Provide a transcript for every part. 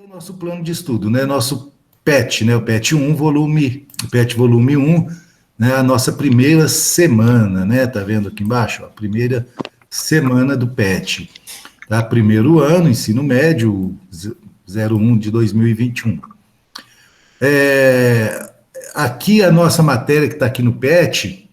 o nosso plano de estudo, né? Nosso PET, né? O PET 1, o PET volume 1, né? A nossa primeira semana, né? Tá vendo aqui embaixo? Ó, a primeira semana do PET. Tá? Primeiro ano, ensino médio, 01 de 2021. Aqui a nossa matéria que está aqui no PET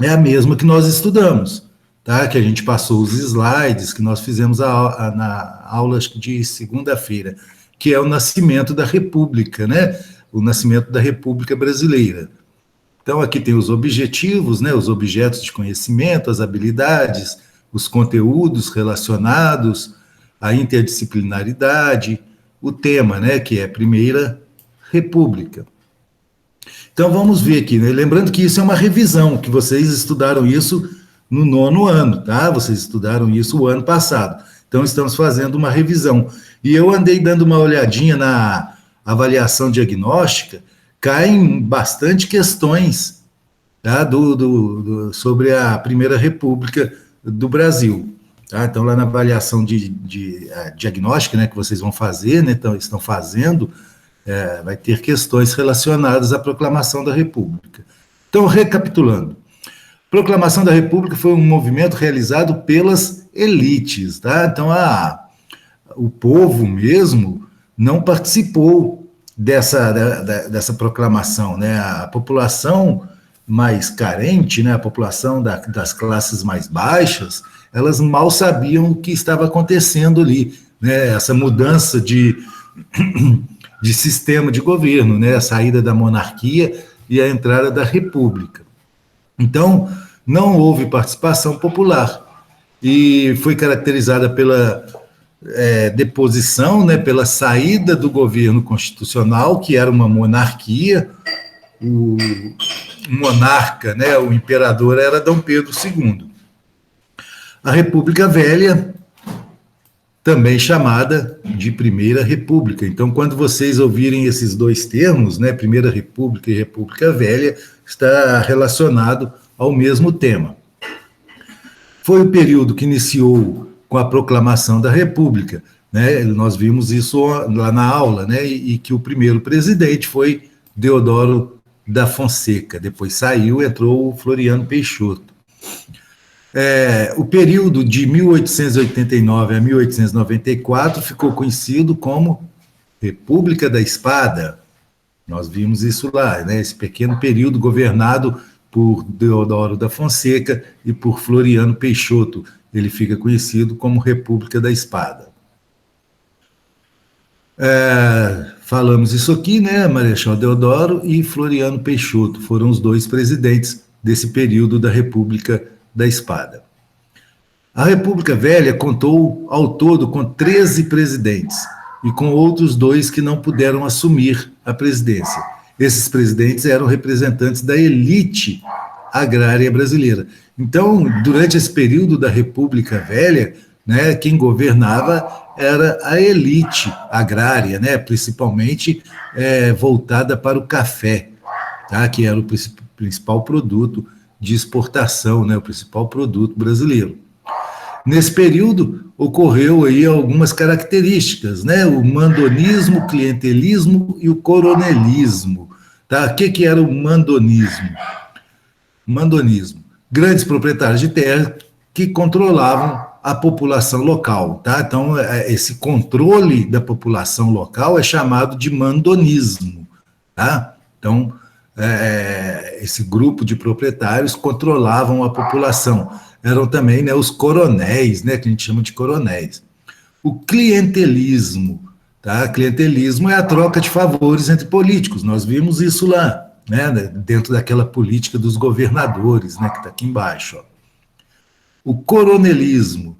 é a mesma que nós estudamos, tá? Que a gente passou os slides, que nós fizemos na aula de segunda-feira, que é o nascimento da República, né? O nascimento da República Brasileira. Então, aqui tem os objetivos, né? Os objetos de conhecimento, as habilidades, os conteúdos relacionados, a interdisciplinaridade, o tema, né? Que é Primeira República. Então vamos ver aqui, né? Lembrando que isso é uma revisão, que vocês estudaram isso no 9º ano, tá? Vocês estudaram isso o ano passado. Então estamos fazendo uma revisão. E eu andei dando uma olhadinha na avaliação diagnóstica, caem bastante questões, tá? Sobre a Primeira República do Brasil. Tá? Então lá na avaliação diagnóstica, né, que vocês vão fazer, né, estão fazendo, vai ter questões relacionadas à proclamação da República. Então, recapitulando, a proclamação da República foi um movimento realizado pelas elites, tá? Então, o povo mesmo não participou dessa proclamação, né? A população mais carente, né? A população das classes mais baixas, elas mal sabiam o que estava acontecendo ali, né? Essa mudança de sistema de governo, né? A saída da monarquia e a entrada da república. Então, não houve participação popular e foi caracterizada pela deposição, né? Pela saída do governo constitucional, que era uma monarquia. O monarca, né? O imperador era Dom Pedro II. A República Velha, também chamada de Primeira República. Então, quando vocês ouvirem esses dois termos, né, Primeira República e República Velha, está relacionado ao mesmo tema. Foi o período que iniciou com a proclamação da República, né? Nós vimos isso lá na aula, né? E que o primeiro presidente foi Deodoro da Fonseca. Depois saiu, entrou o Floriano Peixoto. O período de 1889 a 1894 ficou conhecido como República da Espada. Nós vimos isso lá, né? Esse pequeno período governado por Deodoro da Fonseca e por Floriano Peixoto. Ele fica conhecido como República da Espada. Falamos isso aqui, né? Marechal Deodoro e Floriano Peixoto foram os dois presidentes desse período da República da Espada. A República Velha contou ao todo com 13 presidentes e com outros 2 que não puderam assumir a presidência. Esses presidentes eram representantes da elite agrária brasileira. Então, durante esse período da República Velha, né, quem governava era a elite agrária, né, principalmente voltada para o café, tá, que era o principal produto de exportação, né, o principal produto brasileiro. Nesse período, ocorreu aí algumas características, né, o mandonismo, o clientelismo e o coronelismo. Tá? O que era o mandonismo? Mandonismo. Grandes proprietários de terra que controlavam a população local. Tá? Então, esse controle da população local é chamado de mandonismo. Tá? Então, esse grupo de proprietários controlavam a população. Eram também, né, os coronéis, né, que a gente chama de coronéis. O clientelismo, tá? Clientelismo é a troca de favores entre políticos. Nós vimos isso lá, né, dentro daquela política dos governadores, né, que está aqui embaixo. Ó. O coronelismo.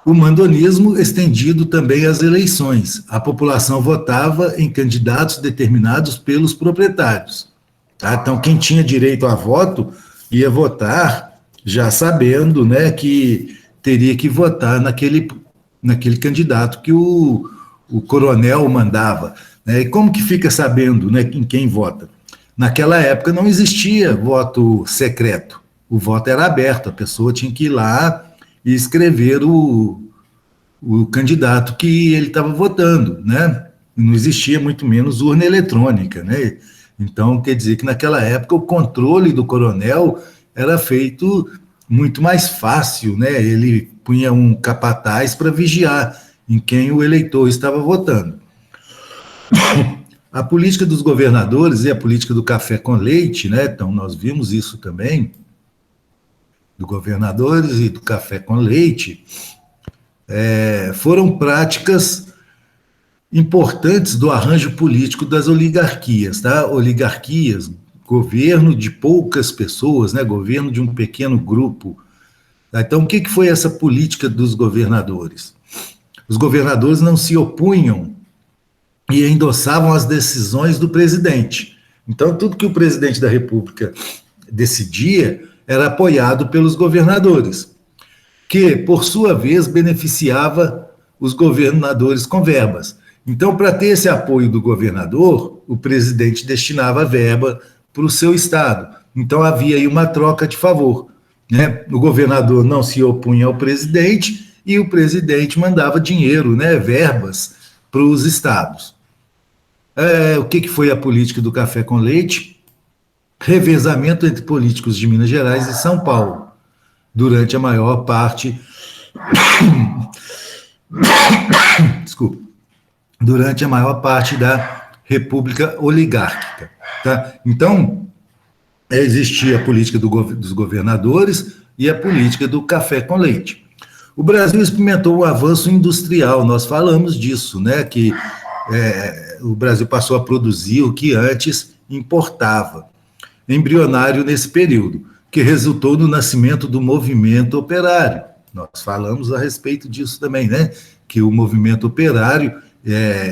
O mandonismo estendido também às eleições. A população votava em candidatos determinados pelos proprietários. Tá? Então, quem tinha direito a voto ia votar já sabendo, né, que teria que votar naquele candidato que o coronel mandava. Né? E como que fica sabendo, né, em quem vota? Naquela época não existia voto secreto. O voto era aberto, a pessoa tinha que ir lá e escrever o o candidato que ele estava votando, né? Não existia muito menos urna eletrônica, né? Então, quer dizer que naquela época o controle do coronel era feito muito mais fácil, né? Ele punha um capataz para vigiar em quem o eleitor estava votando. A política dos governadores e a política do café com leite, né? Então, nós vimos isso também, do governadores e do café com leite, foram práticas importantes do arranjo político das oligarquias, tá? Oligarquias, governo de poucas pessoas, né? Governo de um pequeno grupo. Tá? Então, o que foi essa política dos governadores? Os governadores não se opunham e endossavam as decisões do presidente. Então, tudo que o presidente da República decidia era apoiado pelos governadores, que, por sua vez, beneficiava os governadores com verbas. Então, para ter esse apoio do governador, o presidente destinava verba para o seu estado. Então, havia aí uma troca de favor, né? O governador não se opunha ao presidente e o presidente mandava dinheiro, né, verbas, para os estados. O que foi a política do café com leite? Revezamento entre políticos de Minas Gerais e São Paulo, durante a maior parte. Desculpa. Durante a maior parte da República Oligárquica. Tá? Então, existia a política dos governadores e a política do café com leite. O Brasil experimentou um avanço industrial, nós falamos disso, né? Que o Brasil passou a produzir o que antes importava, embrionário nesse período, que resultou no nascimento do movimento operário. Nós falamos a respeito disso também, né? Que o movimento operário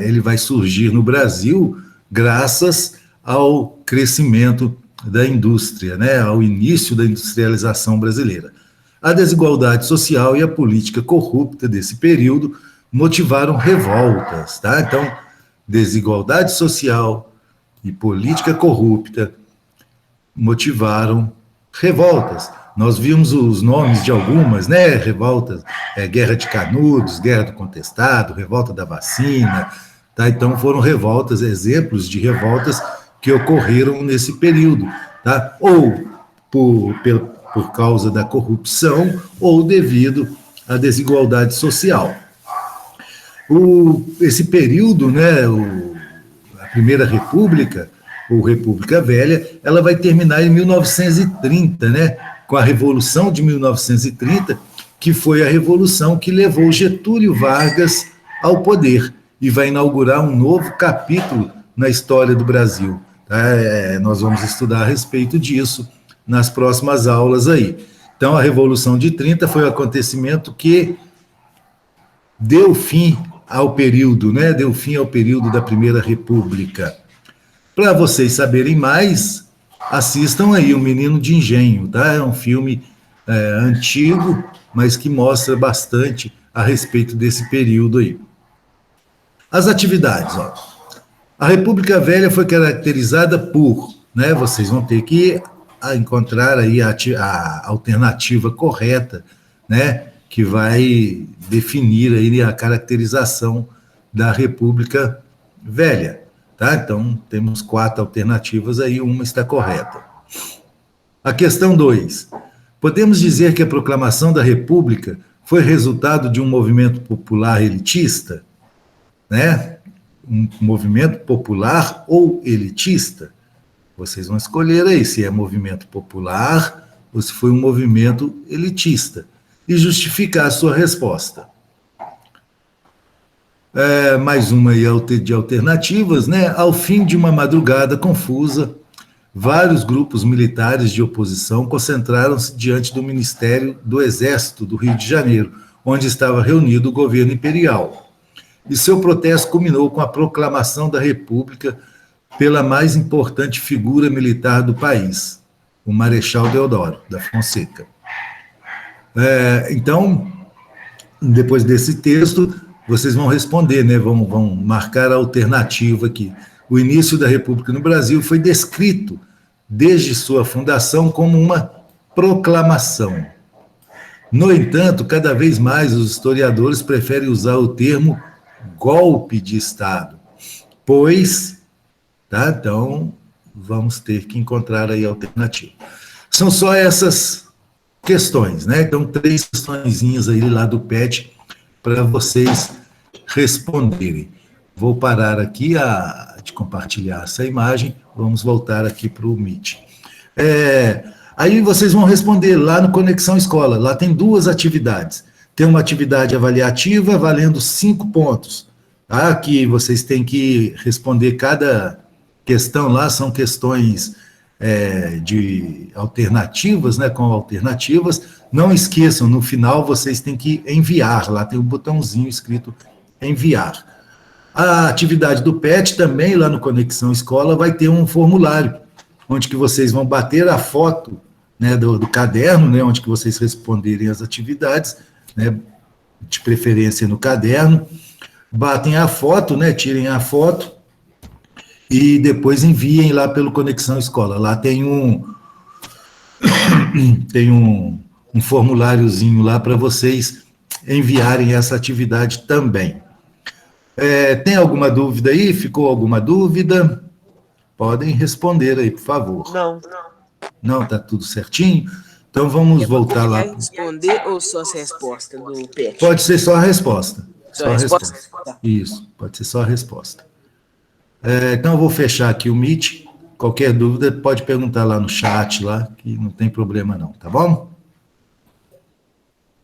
ele vai surgir no Brasil graças ao crescimento da indústria, né? Ao início da industrialização brasileira. A desigualdade social e a política corrupta desse período motivaram revoltas, tá? Então, desigualdade social e política corrupta motivaram revoltas. Nós vimos os nomes de algumas, né? Revoltas, Guerra de Canudos, Guerra do Contestado, Revolta da Vacina, tá? Então foram revoltas, exemplos de revoltas que ocorreram nesse período, tá? Ou por causa da corrupção ou devido à desigualdade social. Esse período, né, a Primeira República, ou República Velha, ela vai terminar em 1930, né, com a Revolução de 1930, que foi a revolução que levou Getúlio Vargas ao poder e vai inaugurar um novo capítulo na história do Brasil. Tá? Nós vamos estudar a respeito disso nas próximas aulas aí. Então, a Revolução de 30 foi o acontecimento que deu fim ao período, né? Deu fim ao período da Primeira República. Para vocês saberem mais, assistam aí O Menino de Engenho, tá? É um filme antigo, mas que mostra bastante a respeito desse período aí. As atividades, ó. A República Velha foi caracterizada por, né? Vocês vão ter que encontrar aí a alternativa correta, né? Que vai definir aí a caracterização da República Velha. Tá? Então, temos 4 alternativas aí, uma está correta. A questão 2. Podemos dizer que a proclamação da República foi resultado de um movimento popular elitista? Né? Um movimento popular ou elitista? Vocês vão escolher aí se é movimento popular ou se foi um movimento elitista e justificar a sua resposta. Mais uma aí de alternativas, né? Ao fim de uma madrugada confusa, vários grupos militares de oposição concentraram-se diante do Ministério do Exército do Rio de Janeiro, onde estava reunido o governo imperial. E seu protesto culminou com a proclamação da República pela mais importante figura militar do país, o Marechal Deodoro da Fonseca. Então, depois desse texto, vocês vão responder, né? Vão marcar a alternativa aqui. O início da República no Brasil foi descrito, desde sua fundação, como uma proclamação. No entanto, cada vez mais os historiadores preferem usar o termo golpe de Estado, pois, tá? Então, vamos ter que encontrar aí a alternativa. São só essas questões, né? Então, 3 questõezinhas aí lá do PET para vocês responderem. Vou parar aqui de compartilhar essa imagem, vamos voltar aqui para o Meet. Aí vocês vão responder lá no Conexão Escola, lá tem 2 atividades. Tem uma atividade avaliativa valendo 5 pontos, tá? Que vocês têm que responder cada questão lá, são questões de alternativas, né, com alternativas. Não esqueçam, no final vocês têm que enviar, lá tem um botãozinho escrito enviar. A atividade do PET também, lá no Conexão Escola, vai ter um formulário, onde que vocês vão bater a foto, né, do caderno, né, onde que vocês responderem as atividades, né, de preferência no caderno, batem a foto, né, tirem a foto, e depois enviem lá pelo Conexão Escola. Lá tem um formuláriozinho lá para vocês enviarem essa atividade também. Tem alguma dúvida aí? Ficou alguma dúvida? Podem responder aí, por favor. Não. Não, está tudo certinho? Então vamos voltar lá. Responder ou só as respostas do PET? Pode ser só a resposta. Só a resposta? Isso, pode ser só a resposta. Então eu vou fechar aqui o Meet. Qualquer dúvida pode perguntar lá no chat, lá, que não tem problema não, tá bom?